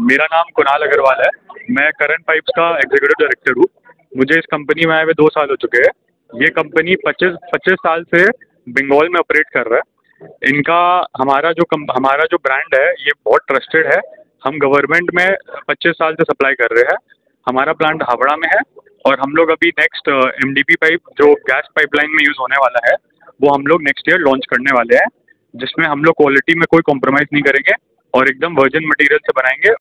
मेरा नाम कुणाल अग्रवाल है। मैं करण पाइप्स का एग्जीक्यूटिव डायरेक्टर हूँ। मुझे इस कंपनी में आए हुए 2 साल हो चुके हैं। ये कंपनी 25 साल से बंगाल में ऑपरेट कर रहा है। इनका हमारा जो ब्रांड है ये बहुत ट्रस्टेड है। हम गवर्नमेंट में 25 साल से सप्लाई कर रहे हैं। हमारा प्लांट हावड़ा में है और हम लोग अभी नेक्स्ट एमडीपी पाइप जो गैस पाइपलाइन में यूज़ होने वाला है वो हम लोग नेक्स्ट ईयर लॉन्च करने वाले हैं, जिसमें हम लोग क्वालिटी में कोई कॉम्प्रोमाइज़ नहीं करेंगे और एकदम वर्जिन मटेरियल से बनाएंगे।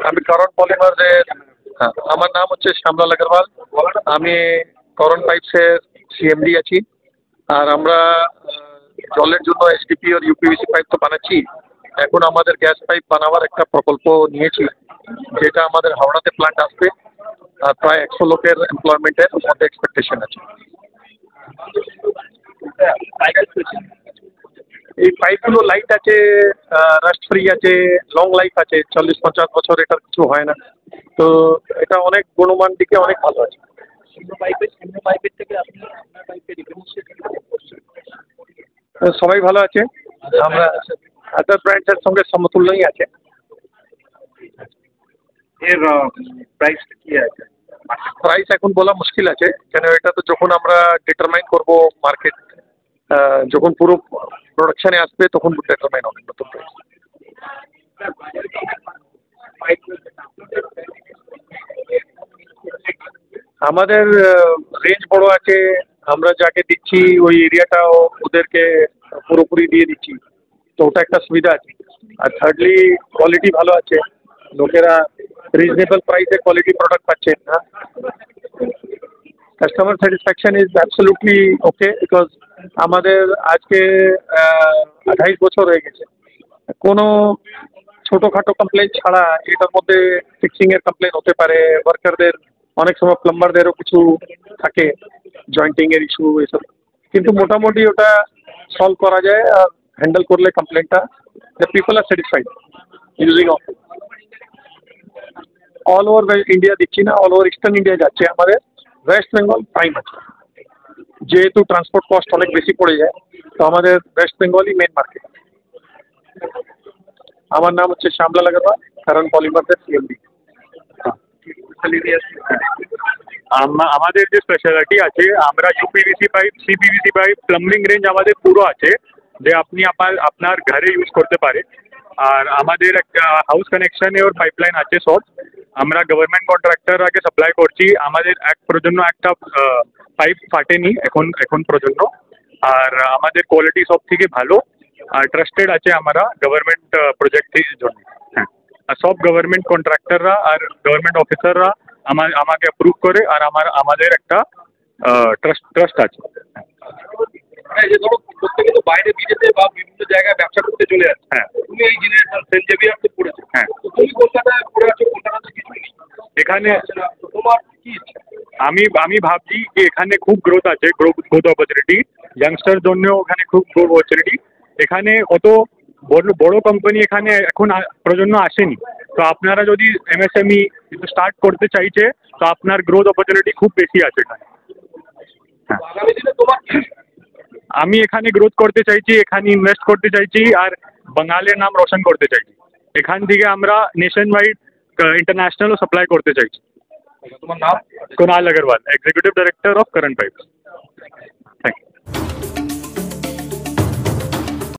আমি করণ পলিমারের আমার নাম হচ্ছে শ্যামলাল আগরওয়াল। আমি করণ পাইপসের সিএমডি আছি। আর আমরা জলের জন্য এসডিপি আর ইউপিভিসি পাইপ তো বানাচ্ছি। এখন আমাদের গ্যাস পাইপ বানাবার একটা প্রকল্প নিয়েছি, যেটা আমাদের হাওড়াতে প্ল্যান্ট আসবে। আর প্রায় 100 লোকের এমপ্লয়মেন্টের মধ্যে এক্সপেকটেশন আছে। এই পাইপগুলো লাইট আছে, রাস্ট ফ্রি আছে, লং লাইফ আছে, 40-50 বছর, এটার কিছু হয় না। তো এটা অনেক গুণমান দিকে অনেক ভালো আছে। সবাই ভালো আছে। আমরা আদার ব্র্যান্ডের সঙ্গে সমতুল্যই আছে। এর প্রাইস কি আছে? প্রাইস এখন বলা মুশকিল আছে, কেন এটা তো যখন আমরা ডিটারমাইন করব মার্কেট, যখন পুরো প্রোডাকশনে আসবে তখন ডিটারমাইন হবে নতুন প্রাইস। আমাদের রেঞ্জ বড় আছে। আমরা যাকে দিচ্ছি ওই এরিয়াটাও ওদেরকে পুরোপুরি দিয়ে দিচ্ছি, তো ওটা একটা সুবিধা আছে। আর থার্ডলি কোয়ালিটি ভালো আছে, লোকেরা রিজনেবল প্রাইসে কোয়ালিটি প্রোডাক্ট পাচ্ছে। হ্যাঁ, customer satisfaction is absolutely okay, because আমাদের আজকে 28 বছর হয়ে গেছে। কোনো ছোটোখাটো কমপ্লেন ছাড়া এটার মধ্যে ফিক্সিংয়ের কমপ্লেন হতে পারে, ওয়ার্কারদের অনেক সময় প্লাম্বারদেরও কিছু থাকে, জয়েন্টিংয়ের ইস্যু এসব, কিন্তু মোটামুটি ওটা সলভ করা যায়। আর হ্যান্ডেল করলে কমপ্লেনটা the people are satisfied using all over India দিচ্ছি না, অল ওভার ইস্টার্ন ইন্ডিয়া যাচ্ছে। আমাদের ওয়েস্ট বেঙ্গল প্রাইম আছে, যেহেতু ট্রান্সপোর্ট কস্ট অনেক বেশি পড়ে যায়, তো আমাদের ওয়েস্ট বেঙ্গলই মেন মার্কেট। আমার নাম হচ্ছে শ্যামলাল আগরওয়াল, কারণ পলিমারের সিএমডি। আমাদের যে স্পেশালিটি আছে, আমরা uPVC pipe, CPVC pipe, plumbing range আমাদের পুরো আছে, যে আপনি আপনার ঘরে ইউজ করতে পারে। আর আমাদের একটা হাউস কানেকশানে ওর পাইপলাইন আছে সব। আমরা গভর্নমেন্ট কন্ট্রাক্টর আগে সাপ্লাই করছি। আমাদের এক পর্যন্ত একটা পাইপ ফাটেনি এখন পর্যন্ত। আর আমাদের কোয়ালিটি সব থেকে ভালো আর ট্রাস্টেড আছে আমরা গভর্নমেন্ট প্রজেক্টের জন্য। হ্যাঁ, আর সব গভর্নমেন্ট কন্ট্রাক্টররা আর গভর্নমেন্ট অফিসাররা আমাকে অ্যাপ্রুভ করে। আর আমাদের একটা ট্রাস্ট আছে। যে ধরো প্রত্যেকে তো বাইরে বিদেশে বা বিভিন্ন জায়গায় ব্যবসা করতে চলে যাচ্ছে। হ্যাঁ, তুমি এই জিনিস সেন্ট জেভিয়ার্সে পড়েছো। হ্যাঁ, তুমি কলকাতায় পড়ে আছো, কলকাতাতে কিছু নেই এখানে। তোমার কি ইচ্ছা? আমি ভাবছি যে এখানে খুব গ্রোথ আছে, গ্রোথ অপরচুনিটি ইয়াংস্টার জন্য। ওখানে খুব গ্রোথ অপরচুনিটি। এখানে অত বড় কোম্পানি এখানে এখন প্রজন্ম আসেনি। তো আপনারা যদি এমএসএমই স্টার্ট করতে চাইছে, তো আপনার গ্রোথ অপরচুনিটি খুব বেশি আছে এখানে। হ্যাঁ, আগামী দিনে তোমার আমি এখানে গ্রোথ করতে চাইছি, এখানে ইনভেস্ট করতে চাইছি, আর বাঙালির নাম রোশন করতে চাইছি। এখান থেকে আমরা নেশন ওয়াইড ইন্টারন্যাশনালও সাপ্লাই করতে চাইছি। তোমার নাম? Kunal Agarwal, Executive Director of Current Pipes.